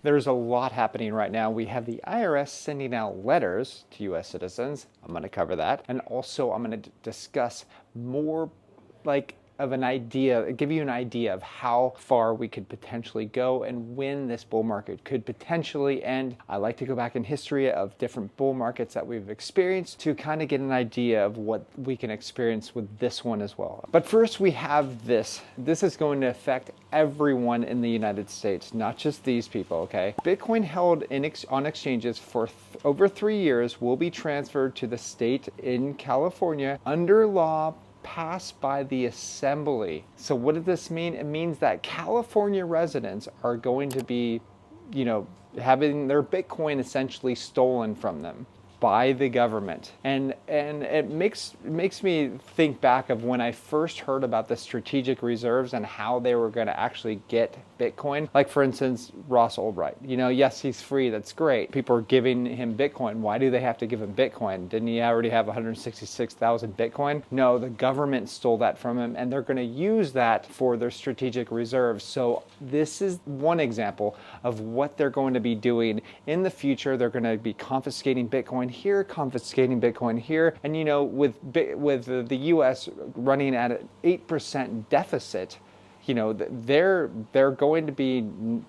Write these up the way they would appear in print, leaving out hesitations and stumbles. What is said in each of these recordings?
There's a lot happening right now. We have the IRS sending out letters to US citizens. I'm going to cover that. And also I'm going to discuss more like of an idea, give you an idea of how far we could potentially go and when this bull market could potentially end. I like to go back in history of different bull markets that we've experienced to kind of get an idea of what we can experience with this one as well. But first we have this. This is going to affect everyone in the United States, not just these people, okay? Bitcoin held on exchanges for over 3 years will be transferred to the state in California under law passed by the assembly. So what does this mean? It means that California residents are going to be, having their Bitcoin essentially stolen from them by the government. And it makes me think back of when I first heard about the strategic reserves and how they were going to actually get Bitcoin. Like for instance, Ross Ulbricht, yes, he's free. That's great. People are giving him Bitcoin. Why do they have to give him Bitcoin? Didn't he already have 166,000 Bitcoin? No, the government stole that from him and they're going to use that for their strategic reserves. So this is one example of what they're going to be doing in the future. They're going to be confiscating Bitcoin here, confiscating Bitcoin here, and with the U.S. running at an 8% deficit, they're going to be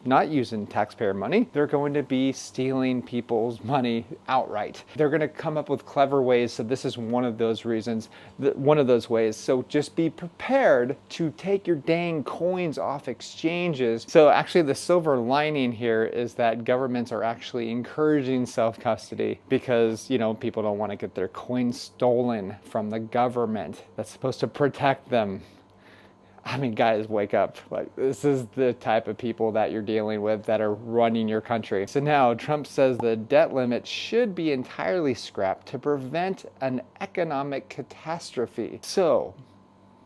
not using taxpayer money. They're going to be stealing people's money outright. They're going to come up with clever ways. So this is one of those reasons, one of those ways. So just be prepared to take your dang coins off exchanges. So actually the silver lining here is that governments are actually encouraging self-custody because, people don't want to get their coins stolen from the government that's supposed to protect them. I mean, guys, wake up. Like, this is the type of people that you're dealing with that are running your country. So now Trump says the debt limit should be entirely scrapped to prevent an economic catastrophe. So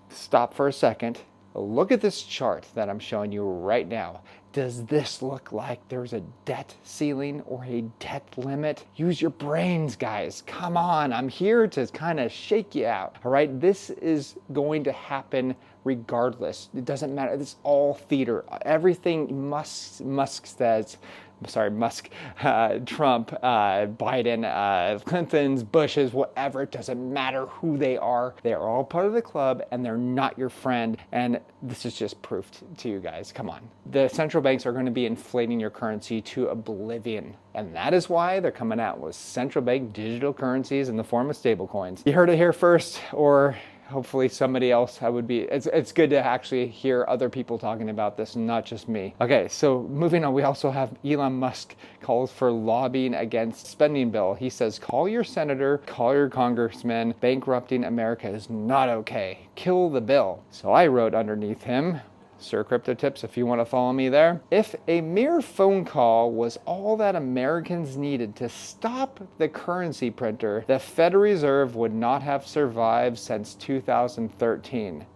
stop for a second. Look at this chart that I'm showing you right now. Does this look like there's a debt ceiling or a debt limit? Use your brains, guys. Come on, I'm here to kind of shake you out. All right, this is going to happen regardless. It doesn't matter. It's all theater. Everything Musk says. Trump, Biden, Clinton's, Bush's, whatever, it doesn't matter who they are. They're all part of the club and they're not your friend. And this is just proof to you guys. Come on. The central banks are going to be inflating your currency to oblivion. And that is why they're coming out with central bank digital currencies in the form of stablecoins. You heard it here first, or hopefully somebody else. It's good to actually hear other people talking about this, not just me. Okay, so moving on, we also have Elon Musk calls for lobbying against spending bill. He says, call your senator, call your congressman. Bankrupting America is not okay. Kill the bill. So I wrote underneath him, Sir Crypto Tips, if you want to follow me there. If a mere phone call was all that Americans needed to stop the currency printer, the Federal Reserve would not have survived since 2013.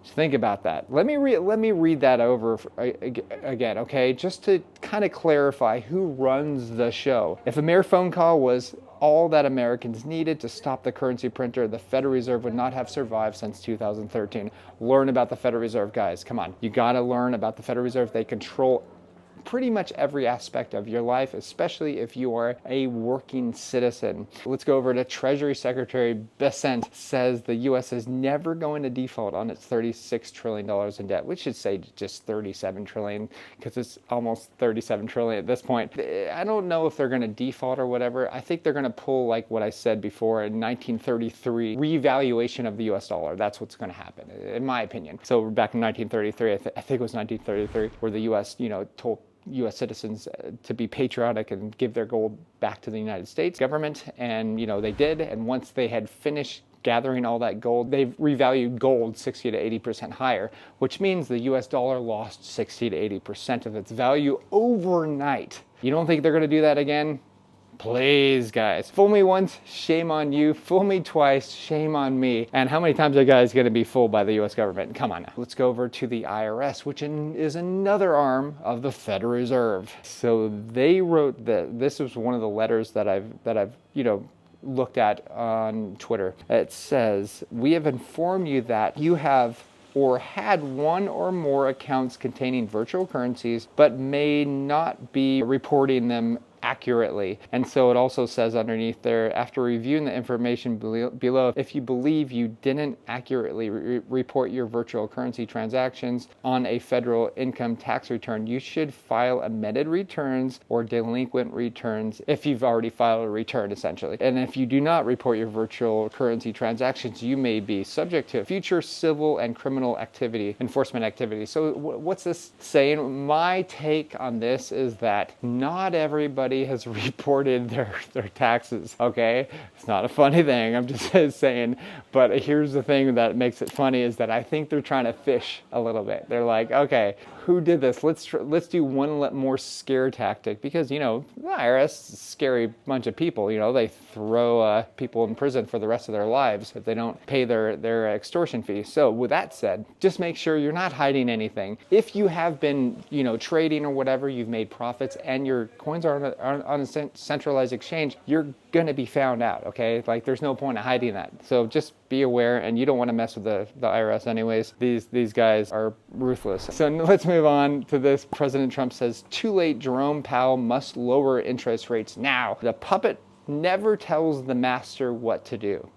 So think about that. Let me read that over again, okay? Just to kind of clarify who runs the show. If a mere phone call was all that Americans needed to stop the currency printer, the Federal Reserve would not have survived since 2013. Learn about the Federal Reserve, guys. Come on. You got to learn about the Federal Reserve. They control pretty much every aspect of your life, especially if you are a working citizen. Let's go over to Treasury Secretary Bessent says the U.S. is never going to default on its $36 trillion in debt. We should say just 37 trillion because it's almost 37 trillion at this point. I don't know if they're going to default or whatever. I think they're going to pull like what I said before, in 1933 revaluation of the U.S. dollar. That's what's going to happen, in my opinion. So back in 1933, I think it was 1933, where the U.S. told U.S. citizens to be patriotic and give their gold back to the United States government, and they did. And once they had finished gathering all that gold, they revalued gold 60 to 80% higher, which means the U.S. dollar lost 60 to 80% of its value overnight. You don't think they're going to do that again? Please, guys. Fool me once, shame on you. Fool me twice, shame on me. And how many times are you guys going to be fooled by the U.S. government? Come on now. Let's go over to the IRS, which is another arm of the Federal Reserve. So they wrote that this was one of the letters that I've looked at on Twitter. It says, we have informed you that you have or had one or more accounts containing virtual currencies, but may not be reporting them accurately. And so it also says underneath there, after reviewing the information below, if you believe you didn't accurately report your virtual currency transactions on a federal income tax return, you should file amended returns or delinquent returns if you've already filed a return, essentially. And if you do not report your virtual currency transactions, you may be subject to future civil and criminal enforcement activity. So what's this saying? My take on this is that not everybody has reported their taxes, okay? It's not a funny thing, I'm just saying, but here's the thing that makes it funny is that I think they're trying to fish a little bit. They're like, okay, who did this? Let's do one more scare tactic, because, you know, the IRS is a scary bunch of people. You know, they throw people in prison for the rest of their lives if they don't pay their extortion fee. So with that said, just make sure you're not hiding anything. If you have been, you know, trading or whatever, you've made profits and your coins are on a centralized exchange, you're gonna be found out, okay? Like, there's no point in hiding that. So just be aware, and you don't want to mess with the IRS anyways. These guys are ruthless. So let's move on to this. President Trump says, too late, Jerome Powell must lower interest rates now. The puppet never tells the master what to do.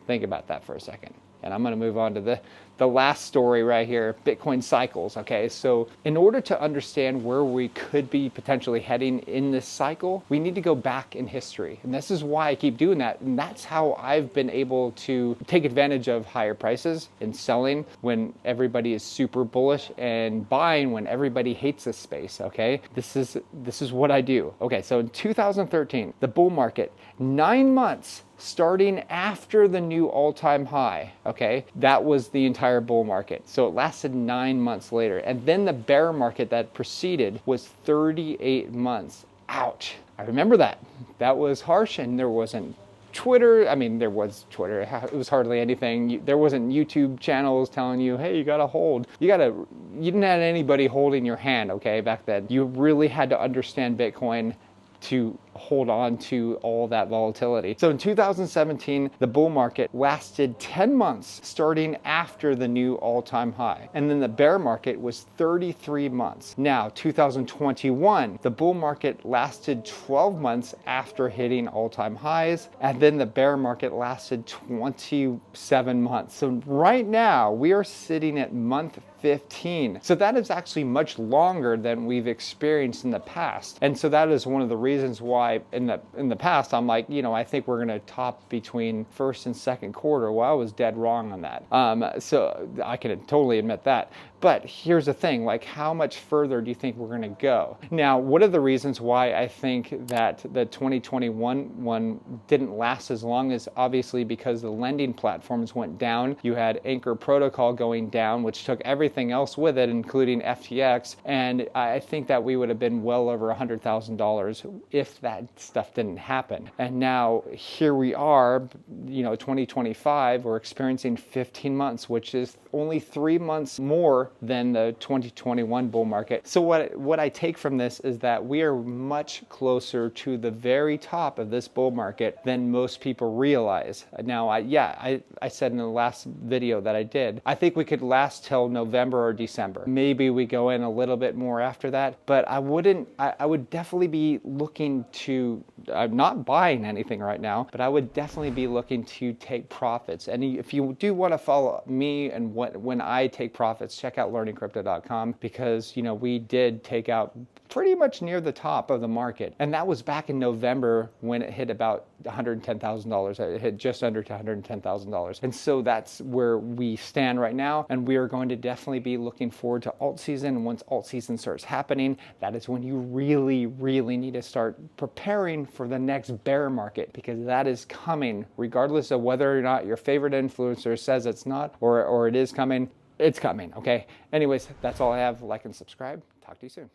Think about that for a second. And I'm going to move on to the last story right here, Bitcoin cycles. Okay, so in order to understand where we could be potentially heading in this cycle, we need to go back in history. And this is why I keep doing that. And that's how I've been able to take advantage of higher prices and selling when everybody is super bullish, and buying when everybody hates this space. Okay, this is what I do. Okay, so in 2013, the bull market, 9 months starting after the new all-time high, okay? That was the entire bull market. So it lasted 9 months later. And then the bear market that preceded was 38 months. Ouch. I remember that. That was harsh, and there wasn't Twitter. I mean, there was Twitter. It was hardly anything. There wasn't YouTube channels telling you, hey, you gotta hold. You didn't have anybody holding your hand, okay, back then. You really had to understand Bitcoin to hold on to all that volatility. So in 2017, the bull market lasted 10 months starting after the new all-time high. And then the bear market was 33 months. Now, 2021, the bull market lasted 12 months after hitting all-time highs. And then the bear market lasted 27 months. So right now, we are sitting at month 15. So that is actually much longer than we've experienced in the past. And so that is one of the reasons why in the past I'm like, you know, I think we're going to top between first and second quarter. Well, I was dead wrong on that. So I can totally admit that. But here's the thing, like, how much further do you think we're going to go? Now, one of the reasons why I think that the 2021 one didn't last as long is obviously because the lending platforms went down. You had Anchor Protocol going down, which took everything else with it, including FTX. And I think that we would have been well over $100,000 if that stuff didn't happen. And now here we are, you know, 2025, we're experiencing 15 months, which is only 3 months more than the 2021 bull market. So what I take from this is that we are much closer to the very top of this bull market than most people realize. Now, I said in the last video that I did, I think we could last till November or December. Maybe we go in a little bit more after that, but I would definitely be looking to, I'm not buying anything right now, but I would definitely be looking to take profits. And if you do want to follow me and when I take profits, check out learningcrypto.com, because, you know, we did take out pretty much near the top of the market. And that was back in November when it hit about $110,000. It hit just under $110,000. And so that's where we stand right now. And we are going to definitely be looking forward to alt season. And once alt season starts happening, that is when you really, really need to start preparing for the next bear market, because that is coming, regardless of whether or not your favorite influencer says it's not, or it is coming. It's coming, okay? Anyways, that's all I have. Like and subscribe. Talk to you soon.